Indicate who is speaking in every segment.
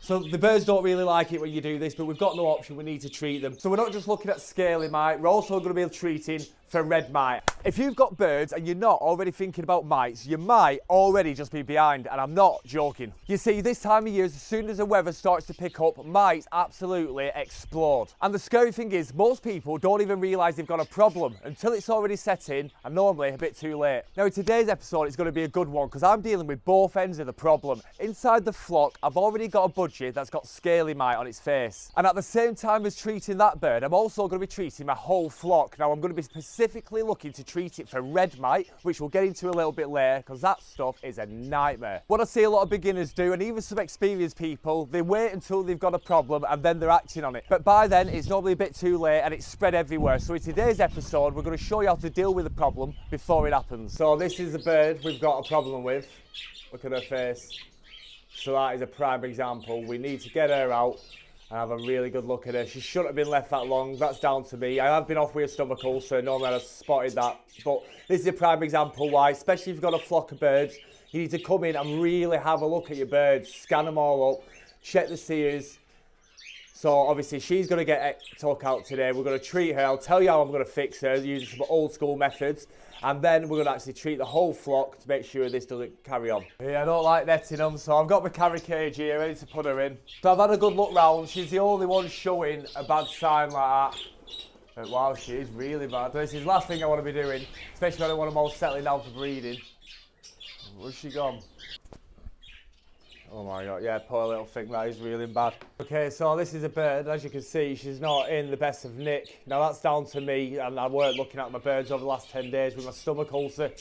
Speaker 1: So the birds don't really like it when you do this, but we've got no option, we need to treat them. So we're not just looking at scaly mite, we're also going to be treating for red mite. If you've got birds and you're not already thinking about mites, you might already just be behind, and I'm not joking. You see, this time of year, as soon as the weather starts to pick up, mites absolutely explode. And the scary thing is, most people don't even realise they've got a problem until it's already set in, and normally a bit too late. Now in today's episode, it's going to be a good one, because I'm dealing with both ends of the problem. Inside the flock, I've already got a budgie that's got scaly mite on its face. And at the same time as treating that bird, I'm also going to be treating my whole flock. Now I'm going to be specifically looking to treat it for red mite, which we'll get into a little bit later, because that stuff is a nightmare. What I see a lot of beginners do, and even some experienced people, they wait until they've got a problem and then they're acting on it. But by then, it's normally a bit too late and it's spread everywhere. So in today's episode, we're going to show you how to deal with the problem before it happens. So this is the bird we've got a problem with. Look at her face. So that is a prime example. We need to get her out and have a really good look at her. She shouldn't have been left that long. That's down to me. I have been off with a stomach ulcer. Normally I'd have spotted that. But this is a prime example why, especially if you've got a flock of birds, you need to come in and really have a look at your birds. Scan them all up. Check the Ceres. So obviously she's going to get took out today. We're going to treat her. I'll tell you how I'm going to fix her using some old school methods. And then we're going to actually treat the whole flock to make sure this doesn't carry on. Yeah, I don't like netting them, so I've got my carry cage here ready to put her in. So I've had a good look round. She's the only one showing a bad sign like that. But wow, she is really bad. So this is the last thing I want to be doing, especially when I want them all settling down for breeding. Where's she gone? Oh my God, yeah, poor little thing, that is really bad. Okay, so this is a bird, as you can see, she's not in the best of nick. Now that's down to me, and I weren't looking at my birds over the last 10 days with my stomach ulcer.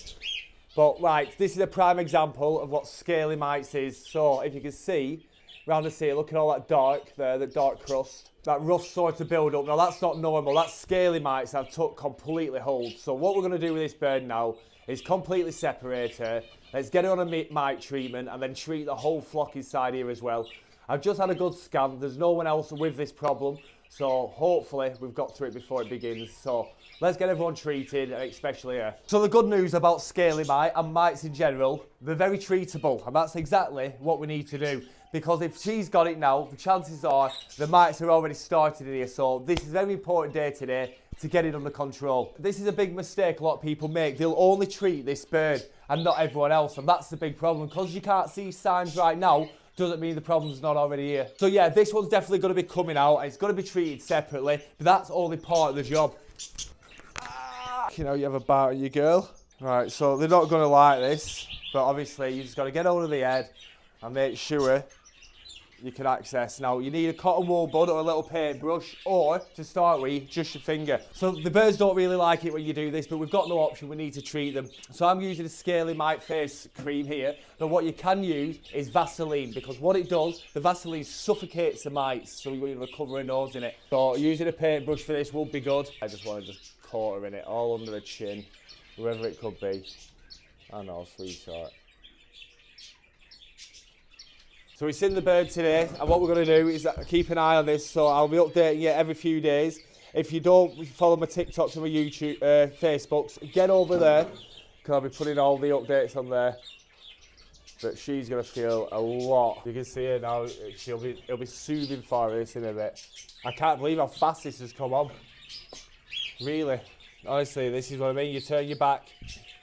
Speaker 1: But right, this is a prime example of what scaly mites is. So if you can see, around the sea, look at all that dark there, the dark crust. That rough sort of build up. Now that's not normal, that's scaly mites that took completely hold. So what we're gonna do with this bird now is completely separate her. Let's get her on a mite treatment and then treat the whole flock inside here as well. I've just had a good scan. There's no one else with this problem. So hopefully we've got through it before it begins. So let's get everyone treated, especially her. So the good news about scaly mite and mites in general, they're very treatable. And that's exactly what we need to do. Because if she's got it now, the chances are the mites are already started in here. So this is a very important day today to get it under control. This is a big mistake a lot of people make. They'll only treat this bird and not everyone else. And that's the big problem. Because you can't see signs right now, doesn't mean the problem's not already here. So yeah, this one's definitely going to be coming out and it's going to be treated separately. But that's only part of the job. You know, you have a bar on your girl. Right, so they're not going to like this. But obviously, you just got to get hold of the head and make sure you can access. Now you need a cotton wool bud or a little paintbrush, or to start with, just your finger. So the birds don't really like it when you do this, but we've got no option, we need to treat them. So I'm using a Scaly Mite face cream here. But what you can use is Vaseline, because what it does, the Vaseline suffocates the mites, so you're going to cover her nose in it. So using a paintbrush for this will be good. I just want to just coat her in it, all under the chin, wherever it could be. I know, sweetheart. So it's in the bird today, and what we're going to do is keep an eye on this, so I'll be updating you every few days. If you don't follow my TikToks and my YouTube, Facebooks, get over there, because I'll be putting all the updates on there. But she's going to feel a lot. You can see her now, it'll be soothing for her this in a bit. I can't believe how fast this has come on. Really, honestly, this is what I mean, you turn your back.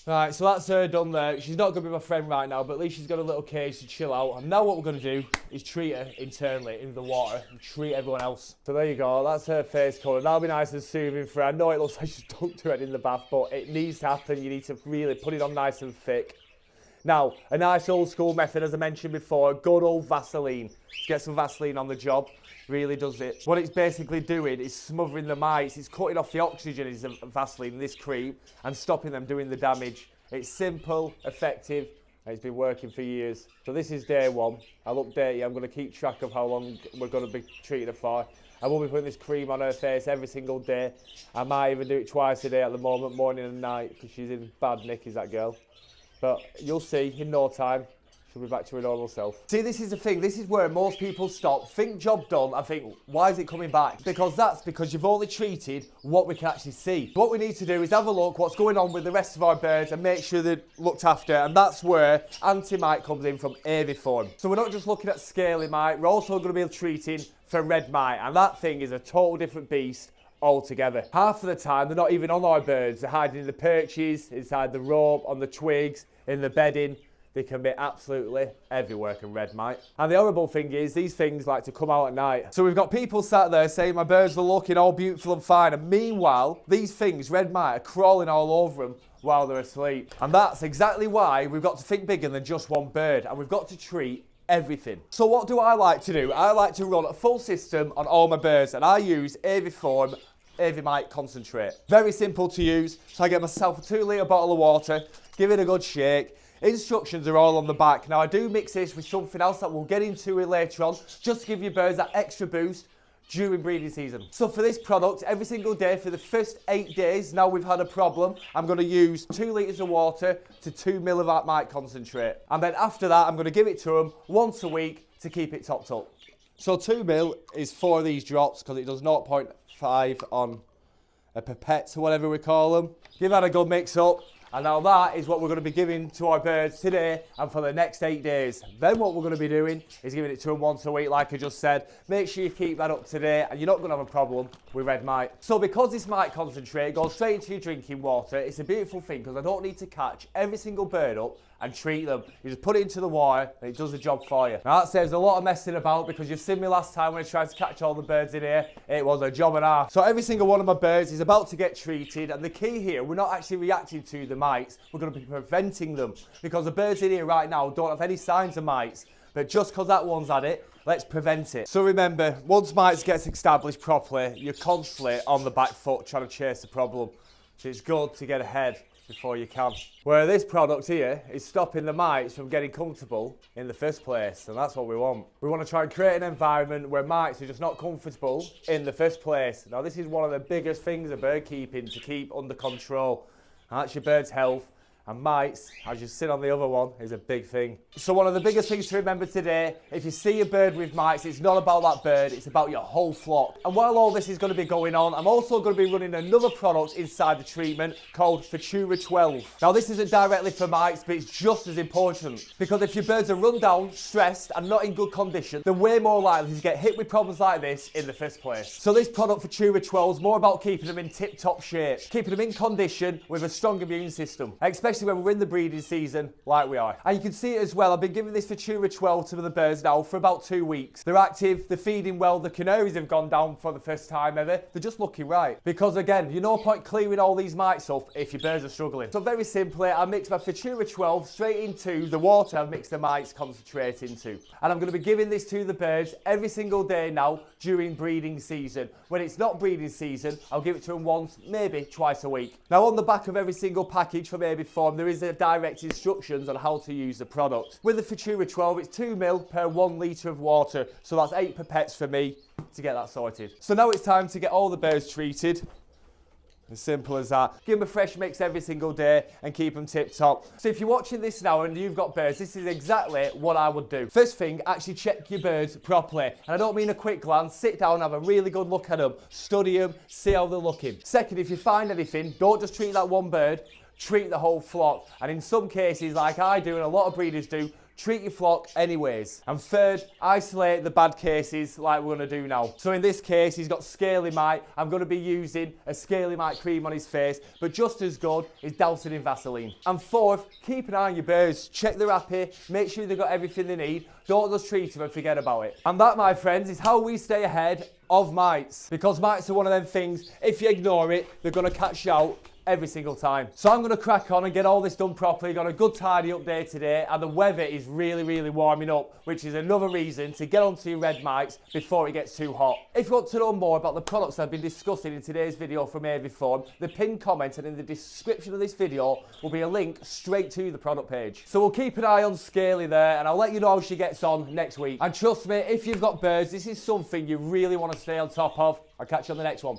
Speaker 1: Right, so that's her done there. She's not going to be my friend right now, but at least she's got a little cage to chill out. And now what we're going to do is treat her internally in the water and treat everyone else. So there you go, that's her face colour. That'll be nice and soothing for her. I know it looks like she's dunked her head in the bath, but it needs to happen. You need to really put it on nice and thick. Now, a nice old school method, as I mentioned before, good old Vaseline. Get some Vaseline on the job. Really does it. What it's basically doing is smothering the mites. It's cutting off the oxygen is Vaseline, this cream, and stopping them doing the damage. It's simple, effective, and it's been working for years. So this is day one. I'll update you. I'm going to keep track of how long we're going to be treating her for. I will be putting this cream on her face every single day. I might even do it twice a day at the moment, morning and night, because she's in bad nick, is that girl. But you'll see in no time, She'll be back to her normal self. See, this is the thing. This is where most people stop, think job done, and think, why is it coming back? Because you've only treated what we can actually see. What we need to do is have a look what's going on with the rest of our birds and make sure they're looked after. And that's where anti-mite comes in from Aviform. So we're not just looking at scaly mite, we're also going to be treating for red mite. And that thing is a total different beast altogether. Half of the time, they're not even on our birds. They're hiding in the perches, inside the rope, on the twigs, in the bedding. They can be absolutely everywhere, can red mite. And the horrible thing is, these things like to come out at night. So we've got people sat there saying my birds are looking all beautiful and fine, and meanwhile, these things, red mite, are crawling all over them while they're asleep. And that's exactly why we've got to think bigger than just one bird, and we've got to treat everything. So what do I like to do? I like to run a full system on all my birds, and I use Aviform Avimite concentrate. Very simple to use. So I get myself a 2 litre bottle of water, give it a good shake. Instructions are all on the back. Now I do mix this with something else that we'll get into it later on, just to give your birds that extra boost during breeding season. So for this product, every single day for the first 8 days, now we've had a problem, I'm going to use 2 litres of water to 2 ml of that mite concentrate. And then after that, I'm going to give it to them once a week to keep it topped up. So 2 ml is 4 of these drops because it does 0.5 on a pipette or whatever we call them. Give that a good mix up. And now that is what we're going to be giving to our birds today and for the next 8 days. Then what we're going to be doing is giving it to them once a week, like I just said. Make sure you keep that up today and you're not going to have a problem with red mite. So because this mite concentrate goes straight into your drinking water, it's a beautiful thing because I don't need to catch every single bird up and treat them. You just put it into the water and it does the job for you. Now that saves a lot of messing about because you've seen me last time when I tried to catch all the birds in here. It was a job and a half. So every single one of my birds is about to get treated, and the key here, we're not actually reacting to the mites, we're going to be preventing them because the birds in here right now don't have any signs of mites, but just because that one's had it, let's prevent it. So remember, once mites gets established properly, you're constantly on the back foot trying to chase the problem. So it's good to get ahead before you can. Where this product here is stopping the mites from getting comfortable in the first place, and that's what we want. We want to try and create an environment where mites are just not comfortable in the first place. Now this is one of the biggest things of bird keeping to keep under control, and that's your bird's health. And mites, as you sit on the other one, is a big thing. So one of the biggest things to remember today, if you see a bird with mites, it's not about that bird, it's about your whole flock. And while all this is going to be going on, I'm also going to be running another product inside the treatment called Cere 12. Now this isn't directly for mites, but it's just as important. Because if your birds are run down, stressed, and not in good condition, they're way more likely to get hit with problems like this in the first place. So this product for Cere 12 is more about keeping them in tip-top shape, keeping them in condition with a strong immune system. Especially when we're in the breeding season like we are. And you can see it as well, I've been giving this for Cere 12 to the birds now for about 2 weeks. They're active, they're feeding well, the canaries have gone down for the first time ever. They're just looking right. Because again, you're no point clearing all these mites up if your birds are struggling. So very simply, I mix my Cere 12 straight into the water I've mixed the mites concentrate into. And I'm going to be giving this to the birds every single day now during breeding season. When it's not breeding season, I'll give it to them once, maybe twice a week. Now on the back of every single package from Aviform, there is a direct instructions on how to use the product. With the Cere 12, it's 2 ml per 1 litre of water, so that's 8 pipettes for me to get that sorted. So now it's time to get all the birds treated. As simple as that. Give them a fresh mix every single day and keep them tip top. So if you're watching this now and you've got birds, this is exactly what I would do. First thing, actually check your birds properly. And I don't mean a quick glance, sit down, have a really good look at them, study them, see how they're looking. Second, if you find anything, don't just treat that one bird, treat the whole flock. And in some cases, like I do and a lot of breeders do, treat your flock anyways. And third, isolate the bad cases like we're going to do now. So in this case, he's got scaly mite. I'm going to be using a scaly mite cream on his face, but just as good is dousing in Vaseline. And fourth, keep an eye on your birds. Check they're happy, make sure they've got everything they need. Don't just treat them and forget about it. And that, my friends, is how we stay ahead of mites. Because mites are one of them things, if you ignore it, they're going to catch you out every single time. So I'm going to crack on and get all this done properly. Got a good tidy up day today, and the weather is really warming up, which is another reason to get onto your red mites before it gets too hot. If you want to know more about the products I've been discussing in today's video from Aviform, the pinned comment and in the description of this video will be a link straight to the product page. So we'll keep an eye on Scaly there, and I'll let you know how she gets on next week. And trust me, if you've got birds, this is something you really want to stay on top of. I'll catch you on the next one.